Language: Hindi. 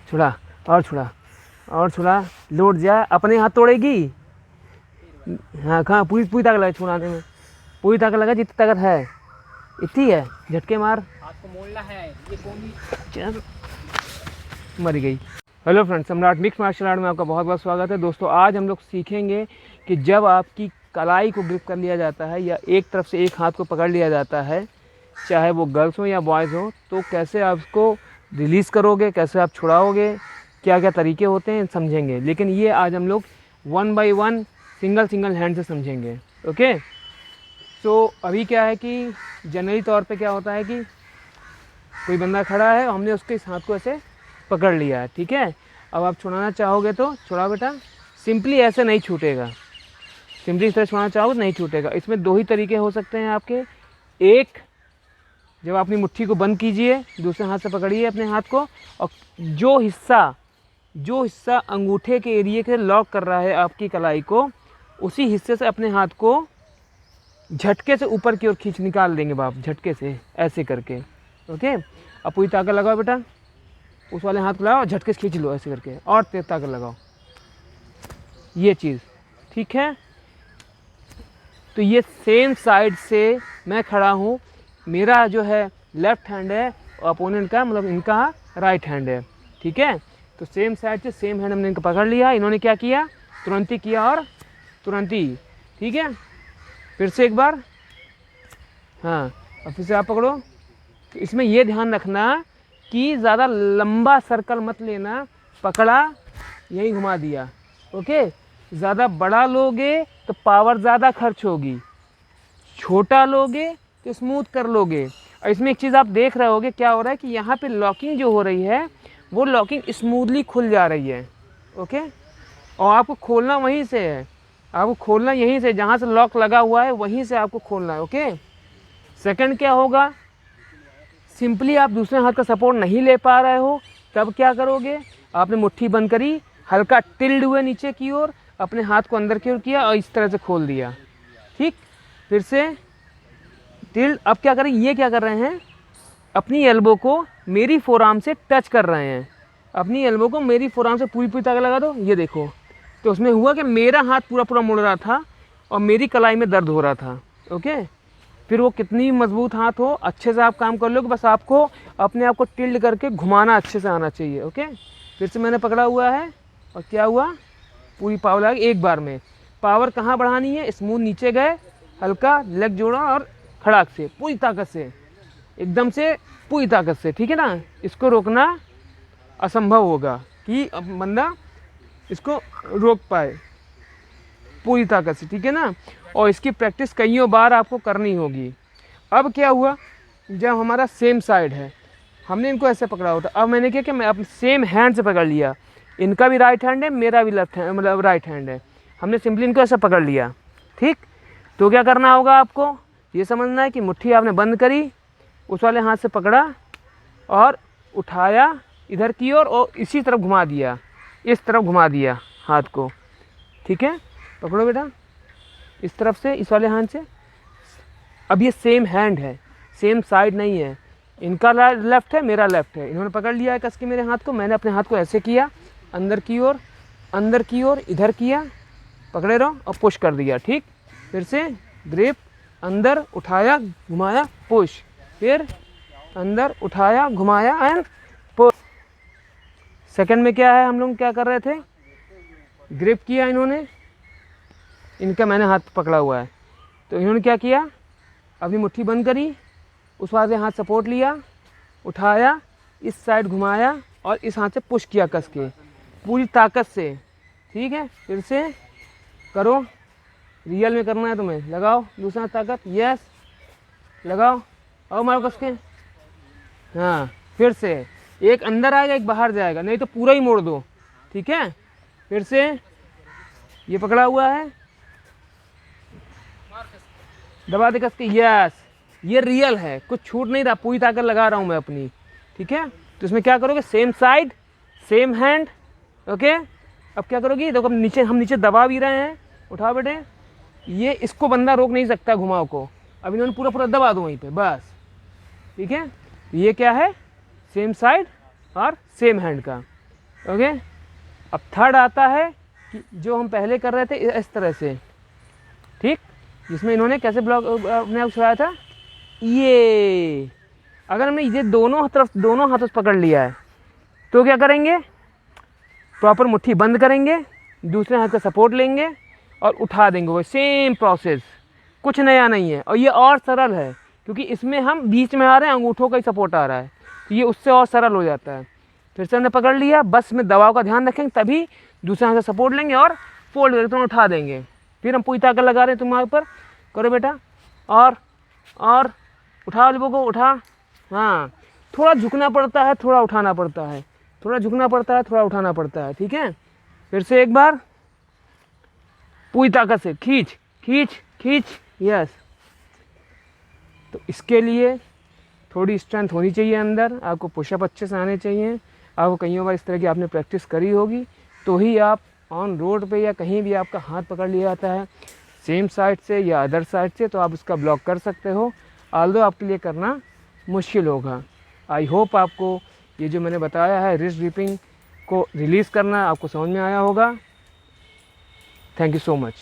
छुड़ा और छुड़ा और छुड़ा, लौट जा, अपने हाथ तोड़ेगी। हाँ कहाँ, पूरी पूरी ताकत लगा छुड़ाने में, पूरी ताकत लगा, जितनी ताकत है इतनी है, झटके मार, हाथ को मोड़ना है, ये कौन चल मर गई। हेलो फ्रेंड्स, सम्राट मिक्स मार्शल आर्ट में आपका बहुत बहुत स्वागत है। दोस्तों आज हम लोग सीखेंगे कि जब आपकी कलाई को ग्रिप कर लिया जाता है या एक तरफ से एक हाथ को पकड़ लिया जाता है, चाहे वो गर्ल्स हो या बॉयज़ हो, तो कैसे आप उसको रिलीज़ करोगे, कैसे आप छुड़ाओगे, क्या क्या तरीके होते हैं समझेंगे। लेकिन ये आज हम लोग 1 बाय 1 सिंगल हैंड से समझेंगे। ओके, तो अभी क्या है कि जनरली तौर पे क्या होता है कि कोई बंदा खड़ा है, हमने उसके इस हाथ को ऐसे पकड़ लिया है, ठीक है। अब आप छुड़ाना चाहोगे तो छुड़ाओ बेटा, सिंपली ऐसे नहीं छूटेगा, सिंपली इस तरह छुड़ाना चाहोगे तो नहीं छूटेगा। इसमें दो ही तरीके हो सकते हैं आपके। एक, जब अपनी मुट्ठी को बंद कीजिए, दूसरे हाथ से पकड़िए अपने हाथ को, और जो हिस्सा अंगूठे के एरिए के लॉक कर रहा है आपकी कलाई को, उसी हिस्से से अपने हाथ को झटके से ऊपर की ओर खींच निकाल देंगे बाप, झटके से ऐसे करके। ओके, अब पूरी ताकत लगाओ बेटा, उस वाले हाथ को लगाओ, झटके से खींच लो ऐसे करके, और तेज ताकत लगाओ, ये चीज़, ठीक है। तो ये सेम साइड से मैं खड़ा हूँ, मेरा जो है लेफ्ट हैंड है, अपोनेंट का मतलब इनका राइट हैंड है, ठीक है। तो सेम साइड से सेम हैंड हमने इनको पकड़ लिया, इन्होंने क्या किया, तुरंत ही किया और तुरंत ही, ठीक है। फिर से एक बार, हाँ, और फिर से आप पकड़ो। तो इसमें ये ध्यान रखना कि ज़्यादा लंबा सर्कल मत लेना, पकड़ा यहीं घुमा दिया, ओके। ज़्यादा बड़ा लोगे तो पावर ज़्यादा खर्च होगी, छोटा लोगे तो स्मूथ कर लोगे। और इसमें एक चीज़ आप देख रहे होगे क्या हो रहा है कि यहाँ पे लॉकिंग जो हो रही है वो लॉकिंग स्मूथली खुल जा रही है, ओके। और आपको खोलना वहीं से है, आपको खोलना यहीं से, जहाँ से लॉक लगा हुआ है वहीं से आपको खोलना है, ओके। सेकंड क्या होगा, सिंपली आप दूसरे हाथ का सपोर्ट नहीं ले पा रहे हो, तब क्या करोगे, आपने मुट्ठी बंद करी, हल्का टिल्ड हुए नीचे की ओर, अपने हाथ को अंदर की ओर किया और इस तरह से खोल दिया, ठीक। फिर से टिल्ड। अब क्या करें, ये क्या कर रहे हैं, अपनी एल्बो को मेरी फोरआर्म से टच कर रहे हैं, अपनी एल्बो को मेरी फोरआर्म से पूरी पूरी ताकत लगा दो, ये देखो। तो उसमें हुआ कि मेरा हाथ पूरा पूरा मुड़ रहा था और मेरी कलाई में दर्द हो रहा था, ओके। फिर वो कितनी मजबूत हाथ हो, अच्छे से आप काम कर लो, बस आपको अपने आप को टिल्ड करके घुमाना अच्छे से आना चाहिए, ओके। फिर से मैंने पकड़ा हुआ है और क्या हुआ, पूरी पावर लगा एक बार में। पावर कहाँ बढ़ानी है, स्मूथ नीचे गए, हल्का लेग जोड़ा और खड़ाक से पूरी ताकत से, एकदम से पूरी ताकत से, ठीक है ना। इसको रोकना असंभव होगा कि अब बंदा इसको रोक पाए पूरी ताकत से, ठीक है ना। और इसकी प्रैक्टिस कईयों बार आपको करनी होगी। अब क्या हुआ, जब हमारा सेम साइड है, हमने इनको ऐसे पकड़ा होता, अब मैंने क्या कि मैं अपने सेम हैंड से पकड़ लिया, इनका भी राइट हैंड है, मेरा भी लेफ्ट हैंड मतलब राइट हैंड है, हमने सिंपली इनको ऐसे पकड़ लिया, ठीक। तो क्या करना होगा, आपको ये समझना है कि मुट्ठी आपने बंद करी, उस वाले हाथ से पकड़ा और उठाया इधर की ओर और इसी तरफ घुमा दिया, इस तरफ घुमा दिया हाथ को, ठीक है। पकड़ो बेटा इस तरफ से, इस वाले हाथ से। अब ये सेम हैंड है, सेम साइड नहीं है, इनका लेफ्ट है, मेरा लेफ्ट है, इन्होंने पकड़ लिया है कस के मेरे हाथ को, मैंने अपने हाथ को ऐसे किया, अंदर की ओर, अंदर की ओर, इधर किया, पकड़े रहो और पुश कर दिया, ठीक। फिर से ग्रिप, अंदर उठाया घुमाया पुश, फिर अंदर उठाया घुमाया एंड पुश। सेकंड में क्या है, हम लोग क्या कर रहे थे, ग्रिप किया इन्होंने, इनका मैंने हाथ पकड़ा हुआ है, तो इन्होंने क्या किया, अपनी मुट्ठी बंद करी, उस वाले हाथ सपोर्ट लिया, उठाया, इस साइड घुमाया और इस हाथ से पुश किया कस के पूरी ताकत से, ठीक है। फिर से करो, रियल में करना है तुम्हें, लगाओ दूसरा ताकत, यस लगाओ और मारो कस के, हाँ। फिर से एक अंदर आएगा एक बाहर जाएगा, नहीं तो पूरा ही मोड़ दो, ठीक है। फिर से ये पकड़ा हुआ है, दबा दे कस के, यस। ये रियल है, कुछ छूट नहीं रहा, पूरी ताकत लगा रहा हूँ मैं अपनी, ठीक है। तो इसमें क्या करोगे, same side same hand, okay. अब क्या करोगी, देखो नीचे, हम नीचे दबा भी रहे हैं, उठाओ बेटे, ये इसको बंदा रोक नहीं सकता घुमाव को, अब इन्होंने पूरा पूरा दबा दो वहीं पे बस, ठीक है। ये क्या है, सेम साइड और सेम हैंड का, ओके। अब थर्ड आता है कि जो हम पहले कर रहे थे इस तरह से, ठीक, जिसमें इन्होंने कैसे ब्लॉक अपने आप छुड़ाया था, ये अगर हमने ये दोनों तरफ दोनों हाथों से पकड़ लिया है तो क्या करेंगे, प्रॉपर मुट्ठी बंद करेंगे, दूसरे हाथ का सपोर्ट लेंगे और उठा देंगे। वो सेम प्रोसेस, कुछ नया नहीं है। और ये और सरल है क्योंकि इसमें हम बीच में आ रहे हैं, अंगूठों का ही सपोर्ट आ रहा है, तो ये उससे और सरल हो जाता है। फिर से हमने पकड़ लिया, बस में दबाव का ध्यान रखेंगे, तभी दूसरे हाथ का सपोर्ट लेंगे और फोल्ड करके तुम उठा देंगे। फिर हम पूरी ताकत लगा रहे हैं तुम्हारे ऊपर, करो बेटा, और उठा लोगों को, उठा। हाँ, थोड़ा झुकना पड़ता है, थोड़ा उठाना पड़ता है, थोड़ा झुकना पड़ता है, थोड़ा उठाना पड़ता है, ठीक है। फिर से एक बार पूरी ताकत से खींच खींच खींच, यस। तो इसके लिए थोड़ी स्ट्रेंथ होनी चाहिए अंदर, आपको पुशअप अच्छे से आने चाहिए। आपको कई बार इस तरह की आपने प्रैक्टिस करी होगी, तो ही आप ऑन रोड पे या कहीं भी आपका हाथ पकड़ लिया जाता है सेम साइड से या अदर साइड से, तो आप उसका ब्लॉक कर सकते हो। ऑल्दो आपके लिए करना मुश्किल होगा। आई होप आपको ये जो मैंने बताया है रिस्ट ग्रिपिंग को रिलीज़ करना आपको समझ में आया होगा। Thank you so much.